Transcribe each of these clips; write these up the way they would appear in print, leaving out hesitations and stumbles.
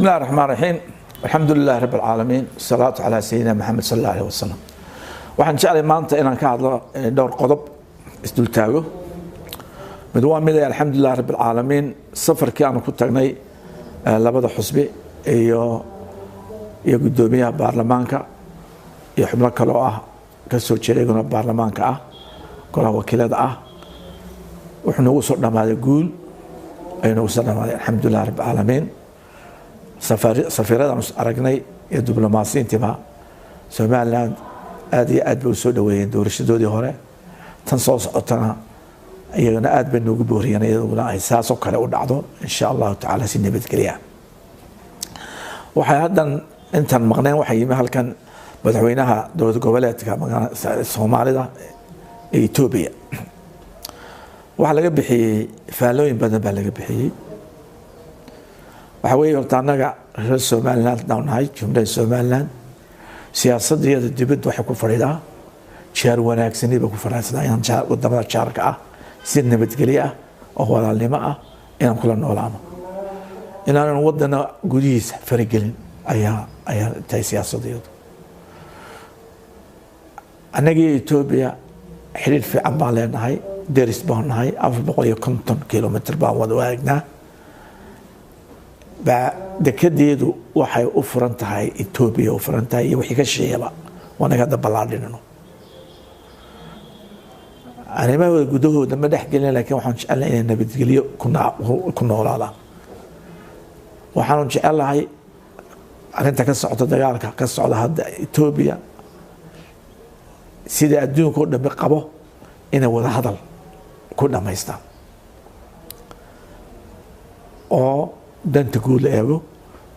بسم الله الرحمن الرحيم الحمد لله رب العالمين والصلاة على سيدنا محمد صلى الله عليه وسلم waxaan jeclay maanta inaan ka hadlo dhowr qodob isdul taago mid waa mid alxamdulillaah rabbil caalamiin safarkii aan ku tagnay labada xusbi iyo gudoomiyaha baarlamaanka iyo xubno kale oo ah ka soo jeedayna baarlamaanka ah golaha wakiilada ah wuxuu nagu soo dhamaaday guul ayuu nagu soo dhamaaday alxamdulillaah rabbil caalamiin safiiradan aragnay iyo diblomaasiyiintiba Somaliland aad iyo aad bay u soo dhaweeyeen doorashadoodii hore tan soo socotana iyagana aad bay noogu booriyeen iyaduna ay saasoo kale u dhacdo insha allahu tacaala si nabadgelya waxay haddan intaan maqneen waxay yimi halkan madaxweynaha dowlad goboleedka Soomaalida ee Itoobiya waxa laga bixiyay faalooyin badan baa laga bixiyay waxa weeye horta anaga reer Somaliland downahay jumlada Somaliland siyaasadda dibadda waxay ku fadhidaa jaar wanaagsan ku fadhidaa in wadamada jaarka ah si nabadgelyo ah oo walaalnimo ah inaan kula noolaano inaan wadana gudihiisa faragelin ayaa tay siyaasadeedu anagii Itoobiya xiriir fiican baan leenahay deris baan nahay 450 kilomitir baan wada waagnaa dekedeedu waxay u furan tahay Itoobiya u furan tahay iyo wixii ka sheeyaba wanaga dabalaadinno arrimaha gudahooda ma dhaxgelin laakiin waxaan jecelahay inay nabadgelyo ku noolaadaan waxaan jecelahay arinta ka socota dagaalka ka socda hadda Itoobiya sida adduunka oo dhan qabo inay wada hadal ku dhameystaan oo danta guud eego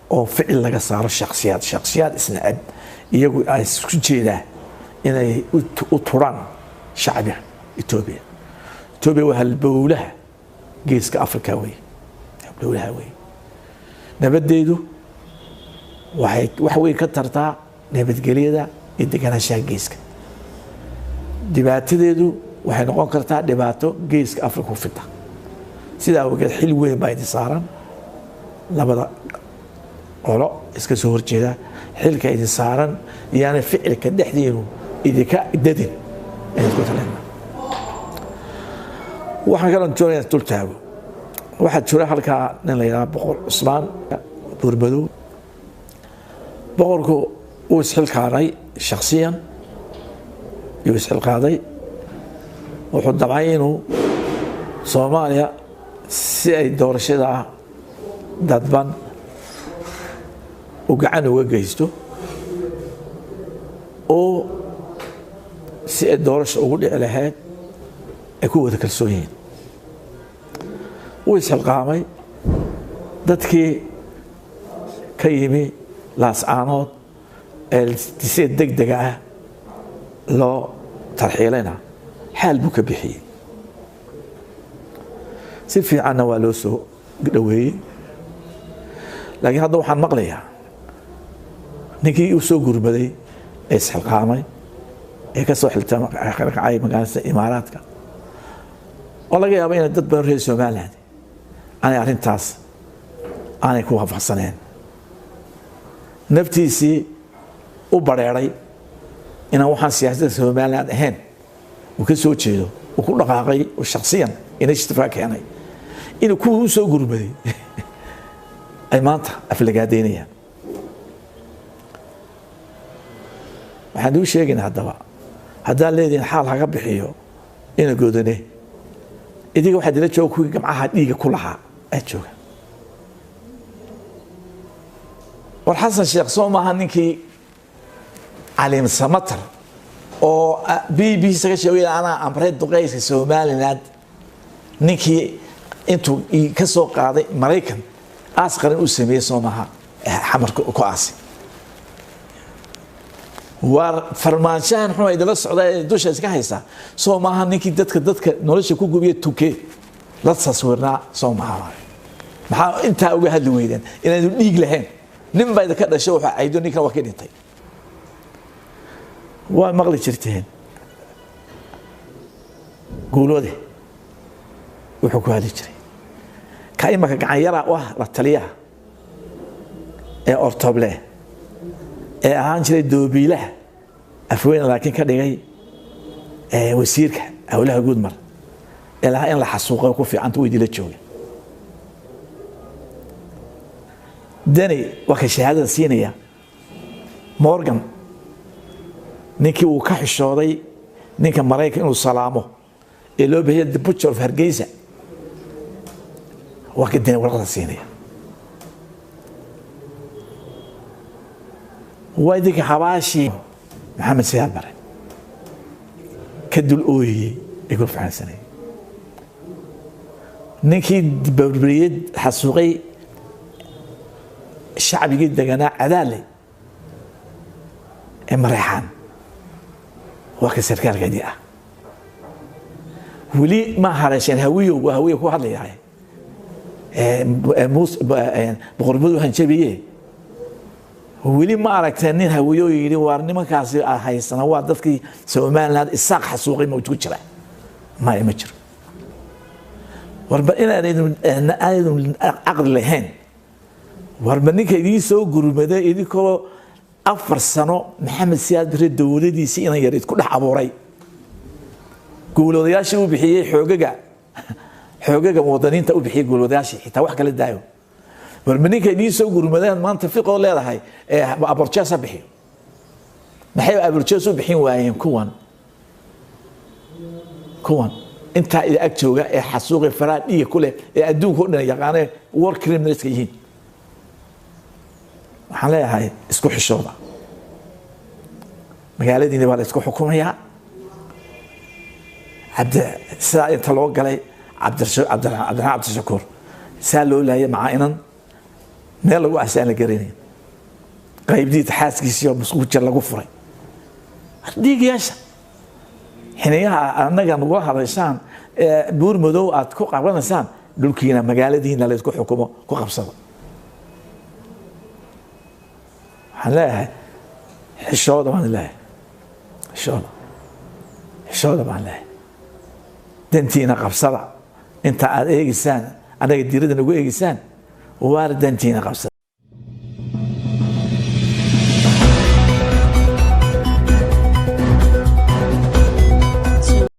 oo ficil laga saaro shakhsiyaad isna cad iyagu ay isku jeedaan inay u turaan shacbiga Itoobiya waa halbowlaha geeska Afrika halbowlaha nabadeedu wax way ka tartaa nabadgelyada iyo deganaanshaha geeska dhibaatadeedu waxay noqon kartaa dhibaato geeska Afrika ku fita sida awgeed xil weyn baa idin saaran labada qolo iska soo horjeeda xilka idin saaran yaana ficilka dhexdeedu idinka dadin ay ku talaan waxaan garan joogaa tultaago waxa jira halka nin la yiraahdo boqor Usmaan Buurmadow boqorku uu isxilqaaday shakhsiyan iyo isxilqaaday wuxuu dabcay inuu Soomaaliya si ay doorashada dadban oo gacan uga geysto oo si ay doorasho ugu dhici lahayd ay ku wada kalsoonyihiin wuu isxilqaamay dadkii ka yimi laascaanood si degdeg ah loo tarxiilayna xaal buu ka bixiyey si fiicanna waa loo soo dhaweeyey laakiin hadda waxaan maqlayaa ninkii u soo gurmaday ee isxilqaamay ee ka soo xilqaamay magaalada Imaaraadka oo laga yaabo in dad badan reer Somaliland aanay arrintaas aanay ku waafaqsaneen naftiisii u bareeray inaan waxaan siyaasadda Somaliland ahayn uu ka soo jeedo uu ku dhaqaaqay oo shakhsiyan inay istifaa keenay inuu ku soo gurmaday ay maanta aflagaadeynayaan waxaan u sheegaynaa haddaan leediin xaal haga bixiyo ina godane idiga waxaa dila jooga kuwii gamcaha dhiiga ku lahaa aad jooga war xasan sheekh soo maaha ninkii caliim samatar oo BBC ka sheegay anaa amray duqeyska Somaliland ninkii intuu ka soo qaaday Mareykan askari u sameeyay Soomaha xamarka ku aasi war farmaanshahan xuma idala socday dusha iska haysa Soomaha ninkii dadka nolosha ku gubiyay tuke la sawirnaa Soomaha maxaa inta uga hadli weydeen inay dhiig lahayn nin baa ka dhashay waxa aydo ninka waa ka dhintay waa maqli jirteen guulode wuxuu ku hadli jiray ka imaka gacan yara la taliyaha ortoble ahaan jiray doobiilaha afweyn laakiin ka dhigay wasiirka howlaha guud mar ilaa in la xasuuqo ku fiicanta way dila jooga dani waxa shahaadada siinaya Morgan ninkii uu ka xishooday ninka Mareykanka inuu salaamo ee loo bixiyay the butcher of Hargeysa waxa dani warqada siinaya واديك حباشي محمد سياد بري كدو الأوي يقول في حسني نكي بريد حسوقي الشعب جدا جنا عدالي مريحان وكسر كار قديئة ولي ما هرشان هويه وهويه هو هذا يعني موس بغربوده هنشبيه ولي ما أركتنين هويو يجري وارني ما كاسي هاي السنوات دفكي سومان هذا الساق حسوقي موجود شبه ما يمجر وربنا أريد عقد لهن وربنا كيدي سو جرومدا يدي كله أفر سنة محمد سياد بريد دولدي سينا يريد كل حبوري قولوا يا شو بحيي حقوق مواطنين تقول بحيي قولوا يا شيء حتى واحد قال الدايو وربنا كيدي سو جرومدا ما أنت في قول لا هاي أبرتشاس بحيي محيي أبرتشاس بحيي وين كون أنت إذا أكتوجا حسوق فراد إيه كله أدون كلنا يعني ورك كريمنالز كيهين حلا هاي اسكو حشوضة مقالة دي نبغى اسكو حكومية عبد سائر تلوق علي عبد الشكور سالوا له معانا نلقوا أحسن الجرينين قريب دي تحاسك يصير مسكوت جل قفري ديك ياش حينها أنا كان نقول هذا بور مدو أتكو قبلنا إنسان دول كينا مقالة دي نلا اسكو حكومة كو قبصة حلاها حشوده عن الله حشوده عن الله دنتينا قبصة انت على اي انسان انا قدير نقول اي انسان وارد دنتينا قبصة